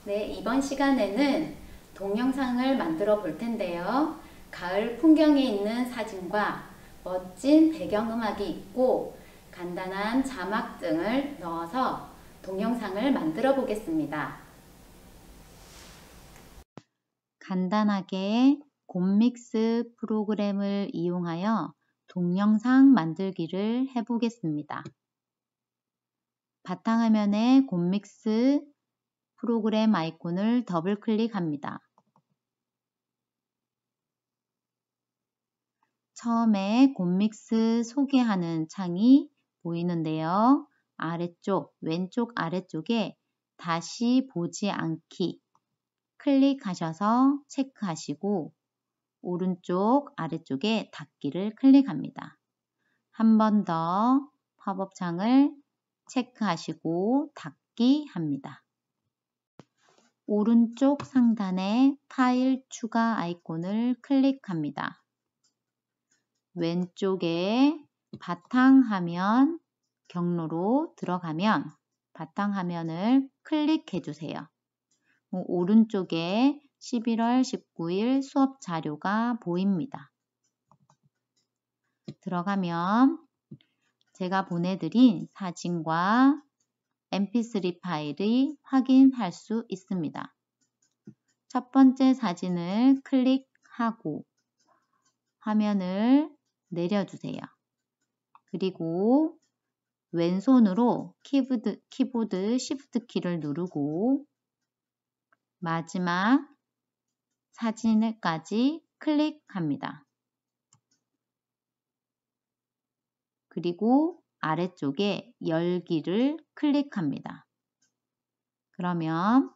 네, 이번 시간에는 동영상을 만들어 볼 텐데요. 가을 풍경에 있는 사진과 멋진 배경음악이 있고 간단한 자막 등을 넣어서 동영상을 만들어 보겠습니다. 간단하게 곰믹스 프로그램을 이용하여 동영상 만들기를 해보겠습니다. 바탕화면에 곰믹스 프로그램 아이콘을 더블 클릭합니다. 처음에 곰믹스 소개하는 창이 보이는데요. 아래쪽, 왼쪽 아래쪽에 다시 보지 않기 클릭하셔서 체크하시고 오른쪽 아래쪽에 닫기를 클릭합니다. 한 번 더 팝업 창을 체크하시고 닫기 합니다. 오른쪽 상단에 파일 추가 아이콘을 클릭합니다. 왼쪽에 바탕화면 경로로 들어가면 바탕화면을 클릭해 주세요. 오른쪽에 11월 19일 수업 자료가 보입니다. 들어가면 제가 보내드린 사진과 mp3 파일이 확인할 수 있습니다. 첫 번째 사진을 클릭하고 화면을 내려주세요. 그리고 왼손으로 키보드 Shift 키를 누르고 마지막 사진을까지 클릭합니다. 그리고 아래쪽에 열기를 클릭합니다. 그러면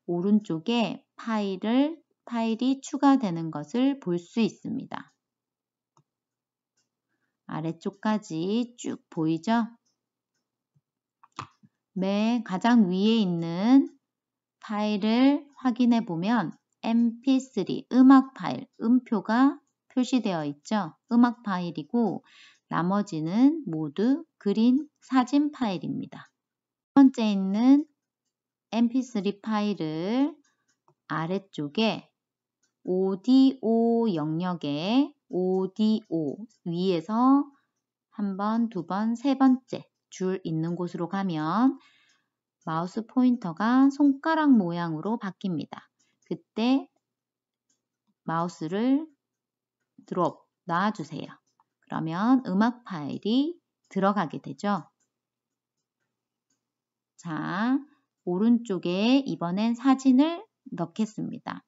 오른쪽에 파일이 추가되는 것을 볼 수 있습니다. 아래쪽까지 쭉 보이죠? 맨 가장 위에 있는 파일을 확인해 보면 mp3 음악 파일, 음표가 표시되어 있죠? 음악 파일이고 나머지는 모두 그린 사진 파일입니다. 첫 번째 있는 mp3 파일을 아래쪽에 오디오 영역에 오디오 위에서 한 번, 두 번, 세 번째 줄 있는 곳으로 가면 마우스 포인터가 손가락 모양으로 바뀝니다. 그때 마우스를 드롭 놔주세요. 그러면 음악 파일이 들어가게 되죠. 자, 오른쪽에 이번엔 사진을 넣겠습니다.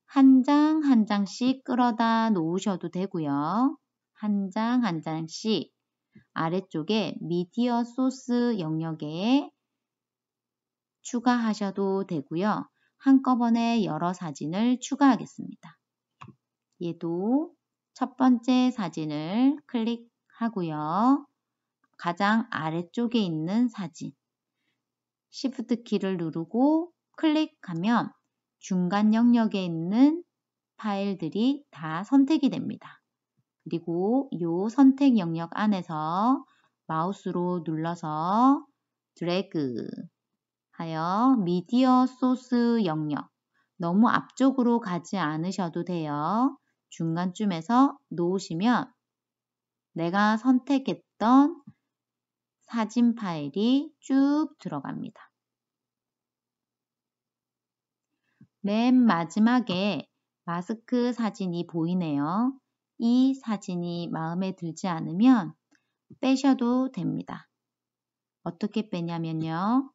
한 장 한 장씩 끌어다 놓으셔도 되고요. 한 장 한 장씩 아래쪽에 미디어 소스 영역에 추가하셔도 되고요. 한꺼번에 여러 사진을 추가하겠습니다. 얘도 첫 번째 사진을 클릭하고요. 가장 아래쪽에 있는 사진 Shift 키를 누르고 클릭하면 중간 영역에 있는 파일들이 다 선택이 됩니다. 그리고 이 선택 영역 안에서 마우스로 눌러서 드래그 하여 미디어 소스 영역 너무 앞쪽으로 가지 않으셔도 돼요. 중간쯤에서 놓으시면 내가 선택했던 사진 파일이 쭉 들어갑니다. 맨 마지막에 마스크 사진이 보이네요. 이 사진이 마음에 들지 않으면 빼셔도 됩니다. 어떻게 빼냐면요.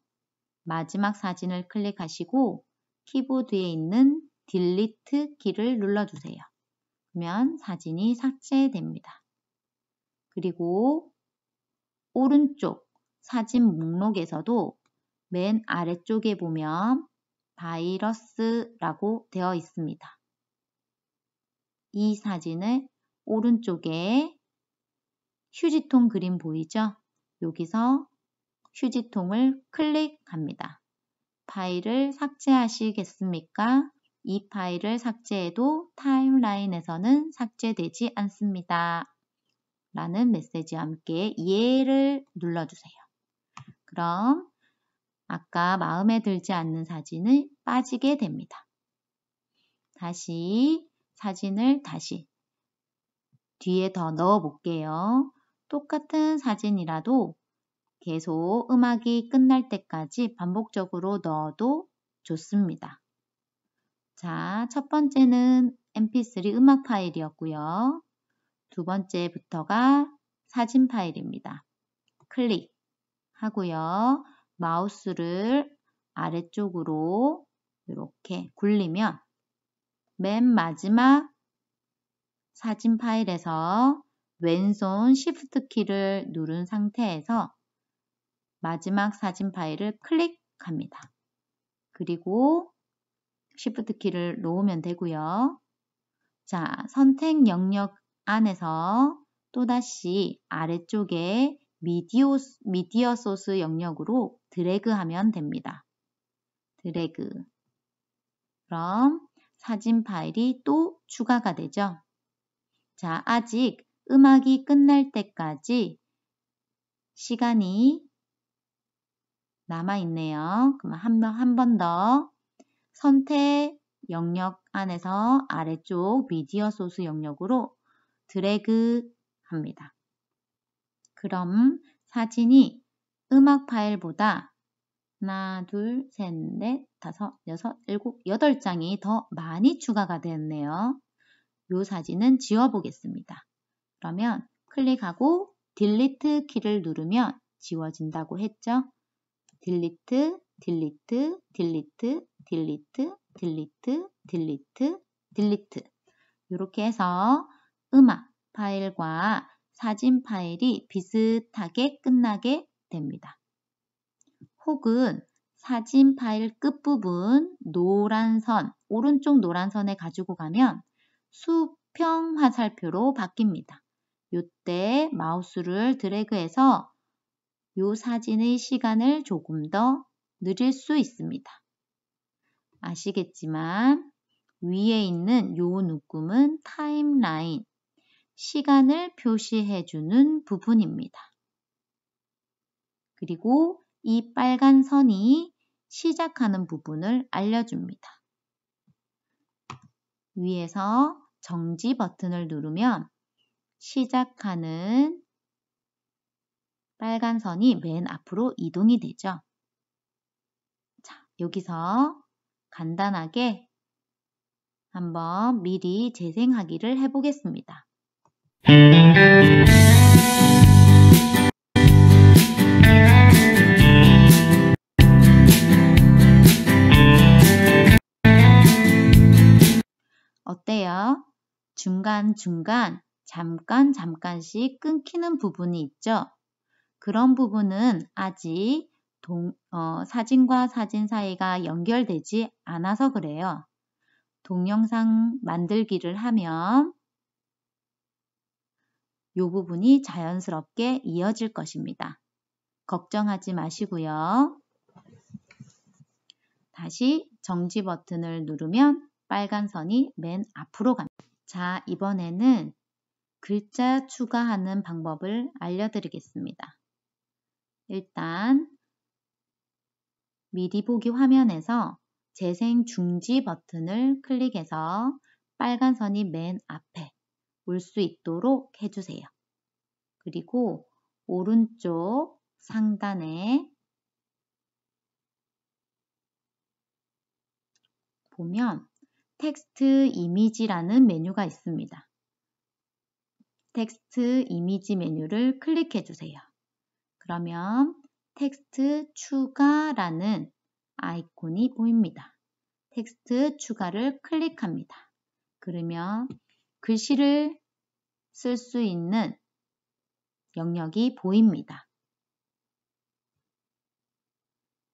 마지막 사진을 클릭하시고 키보드에 있는 딜리트 키를 눌러주세요. 그러면 사진이 삭제됩니다. 그리고 오른쪽 사진 목록에서도 맨 아래쪽에 보면 바이러스라고 되어 있습니다. 이 사진을 오른쪽에 휴지통 그림 보이죠? 여기서 휴지통을 클릭합니다. 파일을 삭제하시겠습니까? 이 파일을 삭제해도 타임라인에서는 삭제되지 않습니다. 라는 메시지와 함께 예를 눌러주세요. 그럼 아까 마음에 들지 않는 사진을 빠지게 됩니다. 다시 사진을 뒤에 더 넣어 볼게요. 똑같은 사진이라도 계속 음악이 끝날 때까지 반복적으로 넣어도 좋습니다. 자, 첫 번째는 mp3 음악 파일이었고요. 두 번째부터가 사진 파일입니다. 클릭하고요. 마우스를 아래쪽으로 이렇게 굴리면 맨 마지막 사진 파일에서 왼손 Shift 키를 누른 상태에서 마지막 사진 파일을 클릭합니다. 그리고 Shift 키를 놓으면 되고요. 자, 선택 영역 안에서 또다시 아래쪽에 미디어 소스 영역으로 드래그하면 됩니다. 드래그. 그럼 사진 파일이 또 추가가 되죠. 자, 아직 음악이 끝날 때까지 시간이 남아있네요. 그럼 한 번 더 선택 영역 안에서 아래쪽 미디어 소스 영역으로 드래그 합니다. 그럼 사진이 음악 파일보다 하나, 둘, 셋, 넷, 다섯, 여섯, 일곱, 8장이 더 많이 추가가 되었네요. 이 사진은 지워보겠습니다. 그러면 클릭하고 딜리트 키를 누르면 지워진다고 했죠. 딜리트, 딜리트, 딜리트, 딜리트, 딜리트, 딜리트, 딜리트. 이렇게 해서 음악 파일과 사진 파일이 비슷하게 끝나게 됩니다. 혹은 사진 파일 끝부분 노란 선, 오른쪽 노란 선에 가지고 가면 수평 화살표로 바뀝니다. 이때 마우스를 드래그해서 이 사진의 시간을 조금 더 늦을 수 있습니다. 아시겠지만 위에 있는 이 묶음은 타임라인, 시간을 표시해주는 부분입니다. 그리고 이 빨간 선이 시작하는 부분을 알려줍니다. 위에서 정지 버튼을 누르면 시작하는 빨간 선이 맨 앞으로 이동이 되죠. 자, 여기서 간단하게 한번 미리 재생하기를 해보겠습니다. 어때요? 중간중간 잠깐씩 끊기는 부분이 있죠? 그런 부분은 아직 사진과 사진 사이가 연결되지 않아서 그래요. 동영상 만들기를 하면 이 부분이 자연스럽게 이어질 것입니다. 걱정하지 마시고요. 다시 정지 버튼을 누르면 빨간 선이 맨 앞으로 갑니다. 자, 이번에는 글자 추가하는 방법을 알려드리겠습니다. 일단 미리 보기 화면에서 재생 중지 버튼을 클릭해서 빨간 선이 맨 앞에 올 수 있도록 해주세요. 그리고 오른쪽 상단에 보면 텍스트 이미지라는 메뉴가 있습니다. 텍스트 이미지 메뉴를 클릭해 주세요. 그러면 텍스트 추가라는 아이콘이 보입니다. 텍스트 추가를 클릭합니다. 그러면 글씨를 쓸 수 있는 영역이 보입니다.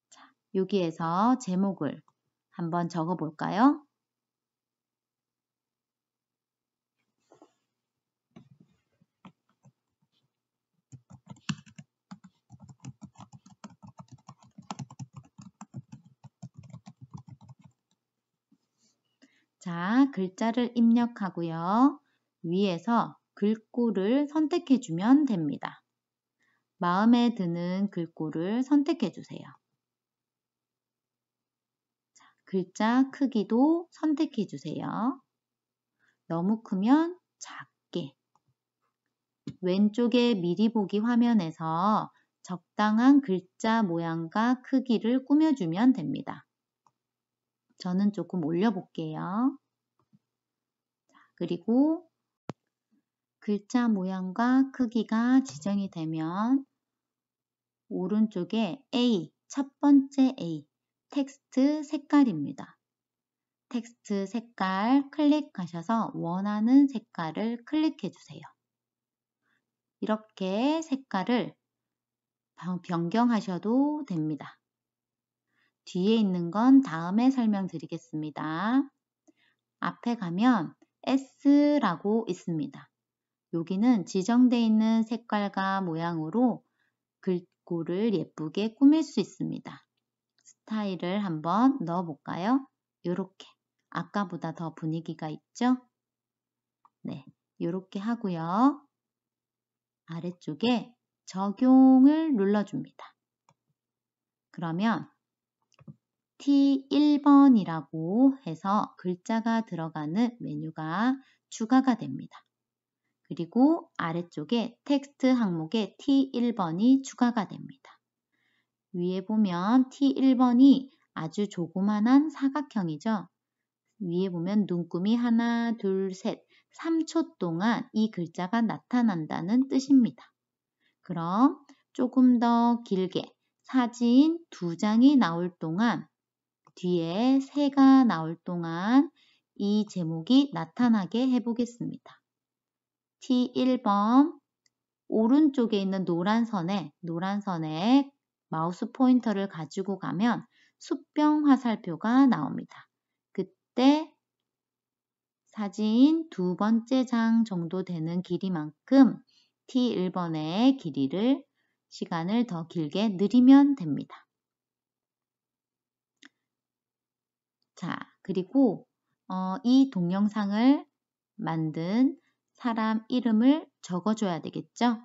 자, 여기에서 제목을 한번 적어 볼까요? 자, 글자를 입력하고요. 위에서 글꼴을 선택해 주면 됩니다. 마음에 드는 글꼴을 선택해 주세요. 글자 크기도 선택해 주세요. 너무 크면 작게. 왼쪽에 미리 보기 화면에서 적당한 글자 모양과 크기를 꾸며주면 됩니다. 저는 조금 올려볼게요. 그리고 글자 모양과 크기가 지정이 되면 오른쪽에 A, 첫 번째 A, 텍스트 색깔입니다. 텍스트 색깔 클릭하셔서 원하는 색깔을 클릭해 주세요. 이렇게 색깔을 변경하셔도 됩니다. 뒤에 있는 건 다음에 설명드리겠습니다. 앞에 가면 S라고 있습니다. 여기는 지정되어 있는 색깔과 모양으로 글꼴을 예쁘게 꾸밀 수 있습니다. 스타일을 한번 넣어볼까요? 이렇게. 아까보다 더 분위기가 있죠? 네, 이렇게 하고요. 아래쪽에 적용을 눌러줍니다. 그러면 T1번이라고 해서 글자가 들어가는 메뉴가 추가가 됩니다. 그리고 아래쪽에 텍스트 항목에 T1번이 추가가 됩니다. 위에 보면 T1번이 아주 조그만한 사각형이죠. 위에 보면 눈금이 하나, 둘, 셋, 3초 동안 이 글자가 나타난다는 뜻입니다. 그럼 조금 더 길게 사진 2장이 나올 동안 뒤에 새가 나올 동안 이 제목이 나타나게 해보겠습니다. T1번 오른쪽에 있는 노란 선에 마우스 포인터를 가지고 가면 수평 화살표가 나옵니다. 그때 사진 2번째 장 정도 되는 길이만큼 T1번의 시간을 더 길게 늘리면 됩니다. 자, 그리고 이 동영상을 만든 사람 이름을 적어줘야 되겠죠?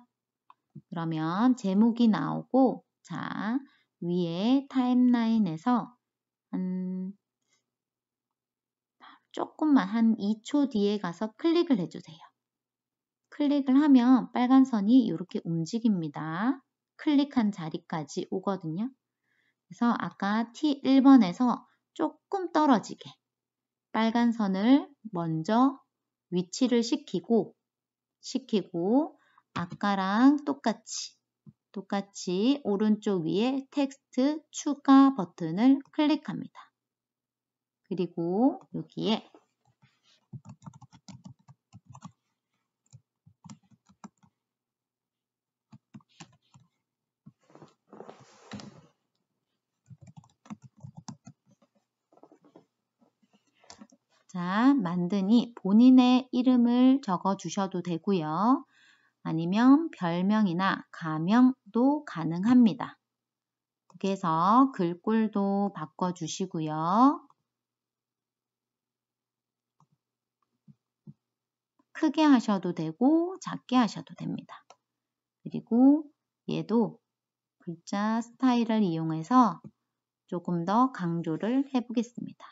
그러면 제목이 나오고, 자, 위에 타임라인에서 조금만 한 2초 뒤에 가서 클릭을 해주세요. 클릭을 하면 빨간 선이 이렇게 움직입니다. 클릭한 자리까지 오거든요. 그래서 아까 T1번에서 조금 떨어지게 빨간 선을 먼저 위치를 시키고 아까랑 똑같이 오른쪽 위에 텍스트 추가 버튼을 클릭합니다. 그리고 여기에 자, 만드니 본인의 이름을 적어 주셔도 되고요. 아니면 별명이나 가명도 가능합니다. 그래서 글꼴도 바꿔주시고요. 크게 하셔도 되고 작게 하셔도 됩니다. 그리고 얘도 글자 스타일을 이용해서 조금 더 강조를 해보겠습니다.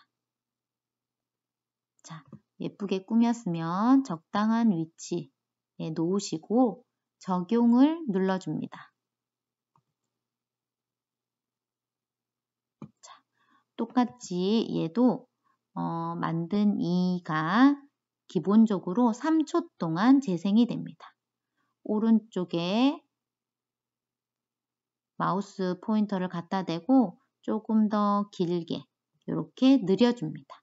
자, 예쁘게 꾸몄으면 적당한 위치에 놓으시고 적용을 눌러줍니다. 자, 똑같이 얘도 만든 이가 기본적으로 3초 동안 재생이 됩니다. 오른쪽에 마우스 포인터를 갖다 대고 조금 더 길게 이렇게 늘려줍니다.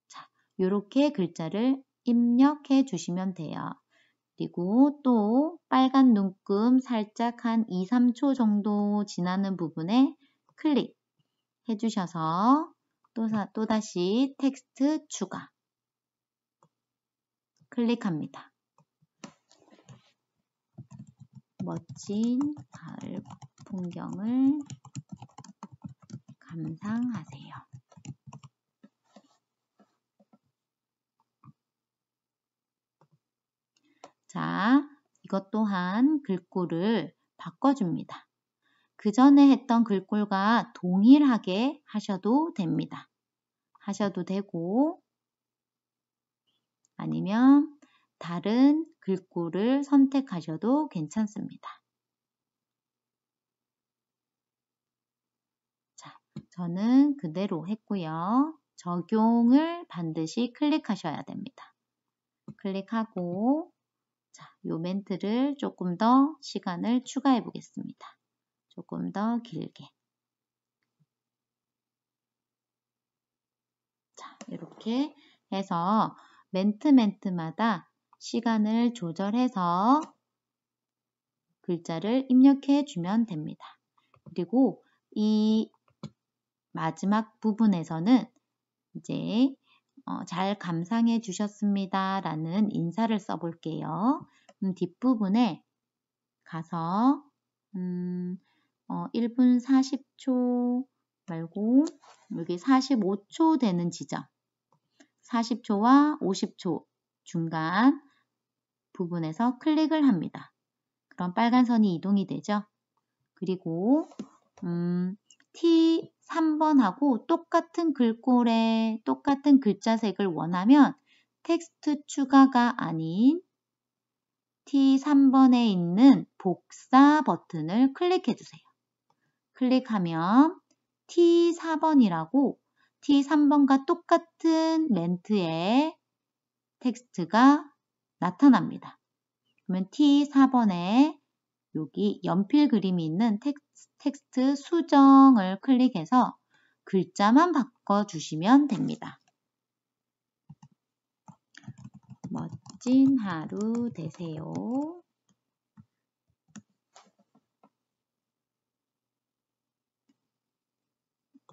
자, 이렇게 글자를 입력해 주시면 돼요. 그리고 또 빨간 눈금 살짝 한 2, 3초 정도 지나는 부분에 클릭 해주셔서 또다시 텍스트 추가 클릭합니다. 멋진 가을 풍경을 감상하세요. 자, 이것 또한 글꼴을 바꿔줍니다. 그 전에 했던 글꼴과 동일하게 하셔도 됩니다. 하셔도 되고 아니면 다른 글꼴을 선택하셔도 괜찮습니다. 자, 저는 그대로 했고요. 적용을 반드시 클릭하셔야 됩니다. 클릭하고 자, 요 멘트를 조금 더 시간을 추가해 보겠습니다. 조금 더 길게. 자, 이렇게 해서 멘트마다 시간을 조절해서 글자를 입력해 주면 됩니다. 그리고 이 마지막 부분에서는 이제 잘 감상해 주셨습니다 라는 인사를 써볼게요. 뒷부분에 가서 1분 40초 말고 여기 45초 되는 지점 40초와 50초 중간 부분에서 클릭을 합니다. 그럼 빨간 선이 이동이 되죠. 그리고 T3번하고 똑같은 글꼴에 똑같은 글자색을 원하면 텍스트 추가가 아닌 T3번에 있는 복사 버튼을 클릭해 주세요. 클릭하면 T4번이라고 T3번과 똑같은 멘트의 텍스트가 나타납니다. 그러면 T4번에 여기 연필 그림이 있는 텍스트 수정을 클릭해서 글자만 바꿔주시면 됩니다. 멋진 하루 되세요.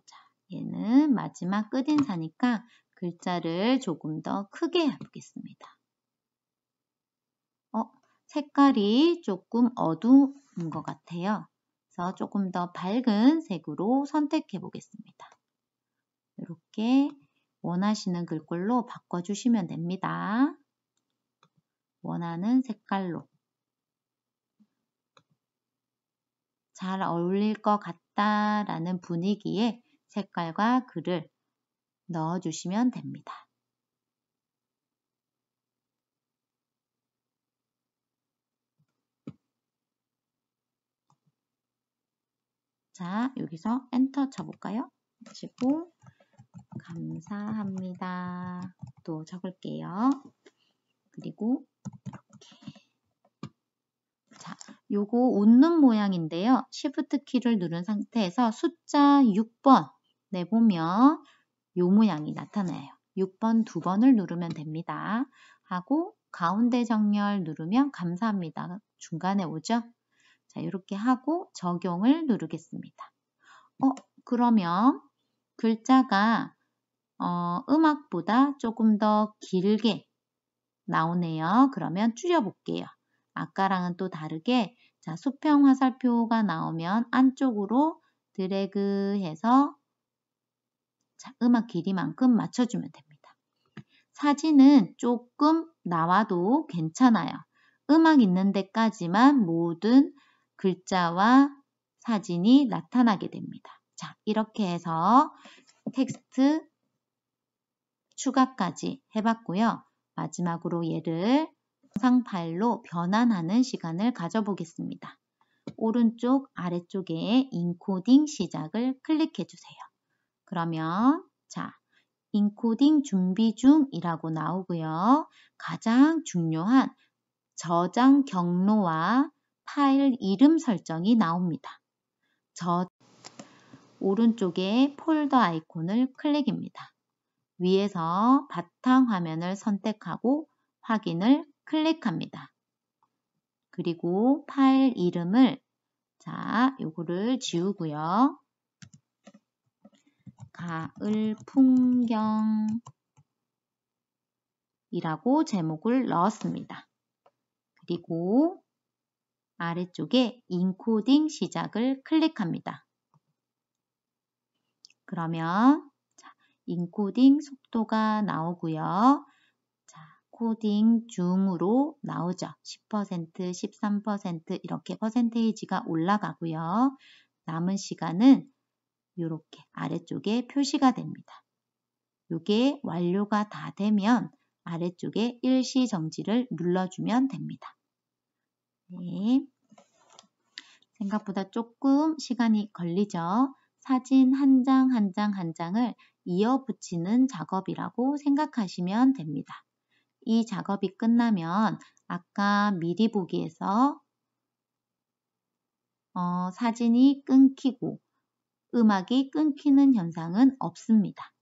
자, 얘는 마지막 끝인사니까 글자를 조금 더 크게 해보겠습니다. 색깔이 조금 어두운 것 같아요. 그래서 조금 더 밝은 색으로 선택해 보겠습니다. 이렇게 원하시는 글꼴로 바꿔주시면 됩니다. 원하는 색깔로. 잘 어울릴 것 같다라는 분위기에 색깔과 글을 넣어주시면 됩니다. 자, 여기서 엔터 쳐볼까요? 치고 감사합니다. 또 적을게요. 그리고 이렇게. 자, 요거 웃는 모양인데요. Shift 키를 누른 상태에서 숫자 6번 내보면 요 모양이 나타나요. 6번 2번을 누르면 됩니다. 하고 가운데 정렬 누르면 감사합니다. 중간에 오죠? 자, 이렇게 하고 적용을 누르겠습니다. 그러면 글자가 음악보다 조금 더 길게 나오네요. 그러면 줄여볼게요. 아까랑은 또 다르게 자, 수평 화살표가 나오면 안쪽으로 드래그해서 자, 음악 길이만큼 맞춰주면 됩니다. 사진은 조금 나와도 괜찮아요. 음악 있는 데까지만 모든 글자와 사진이 나타나게 됩니다. 자, 이렇게 해서 텍스트 추가까지 해봤고요. 마지막으로 얘를 영상 파일로 변환하는 시간을 가져보겠습니다. 오른쪽 아래쪽에 인코딩 시작을 클릭해 주세요. 그러면 자, 인코딩 준비 중이라고 나오고요. 가장 중요한 저장 경로와 파일 이름 설정이 나옵니다. 오른쪽에 폴더 아이콘을 클릭입니다. 위에서 바탕화면을 선택하고 확인을 클릭합니다. 그리고 파일 이름을 자, 요거를 지우고요. 가을 풍경이라고 제목을 넣었습니다. 그리고 아래쪽에 인코딩 시작을 클릭합니다. 그러면 자, 인코딩 속도가 나오고요. 자, 코딩 중으로 나오죠. 10%, 13% 이렇게 퍼센테이지가 올라가고요. 남은 시간은 이렇게 아래쪽에 표시가 됩니다. 이게 완료가 다 되면 아래쪽에 일시정지를 눌러주면 됩니다. 네. 생각보다 조금 시간이 걸리죠. 사진 한 장 한 장 한 장을 이어 붙이는 작업이라고 생각하시면 됩니다. 이 작업이 끝나면 아까 미리 보기에서 사진이 끊기고 음악이 끊기는 현상은 없습니다.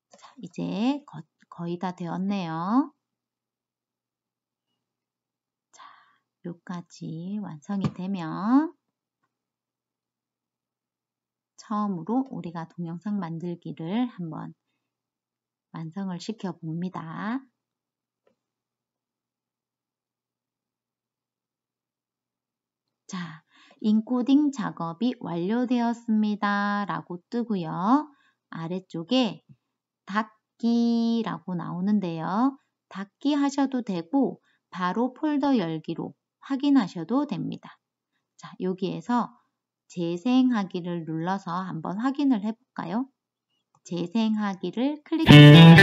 자, 이제 거의 다 되었네요. 자, 여기까지 완성이 되면 처음으로 우리가 동영상 만들기를 한번 완성을 시켜 봅니다. 자, 인코딩 작업이 완료되었습니다. 라고 뜨고요. 아래쪽에 닫기라고 나오는데요. 닫기 하셔도 되고 바로 폴더 열기로 확인하셔도 됩니다. 자, 여기에서 재생하기를 눌러서 한번 확인을 해볼까요? 재생하기를 클릭해주세요.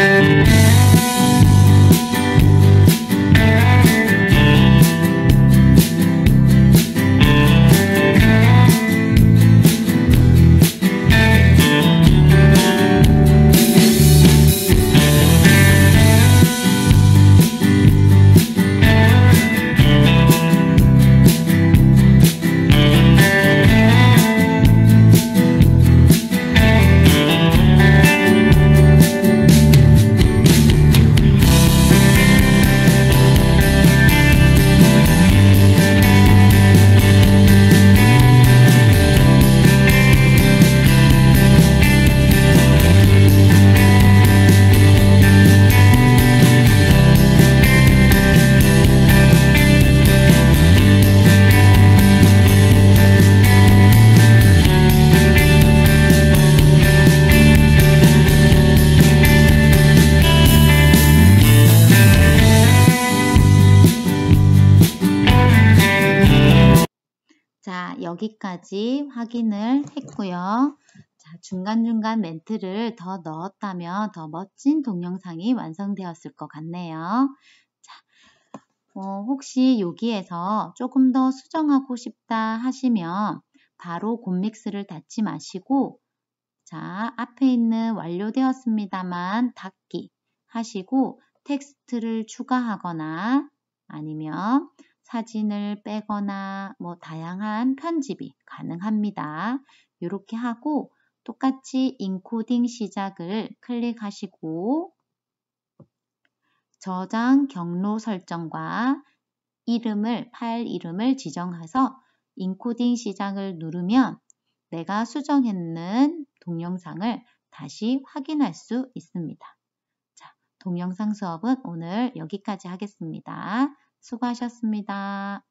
자, 여기까지 확인을 했고요. 자, 중간중간 멘트를 더 넣었다면 더 멋진 동영상이 완성되었을 것 같네요. 자, 혹시 여기에서 조금 더 수정하고 싶다 하시면 바로 곰믹스를 닫지 마시고 자, 앞에 있는 완료되었습니다만 닫기 하시고 텍스트를 추가하거나 아니면 사진을 빼거나 뭐 다양한 편집이 가능합니다. 이렇게 하고 똑같이 인코딩 시작을 클릭하시고 저장 경로 설정과 파일 이름을 지정해서 인코딩 시작을 누르면 내가 수정했는 동영상을 다시 확인할 수 있습니다. 자, 동영상 수업은 오늘 여기까지 하겠습니다. 수고하셨습니다.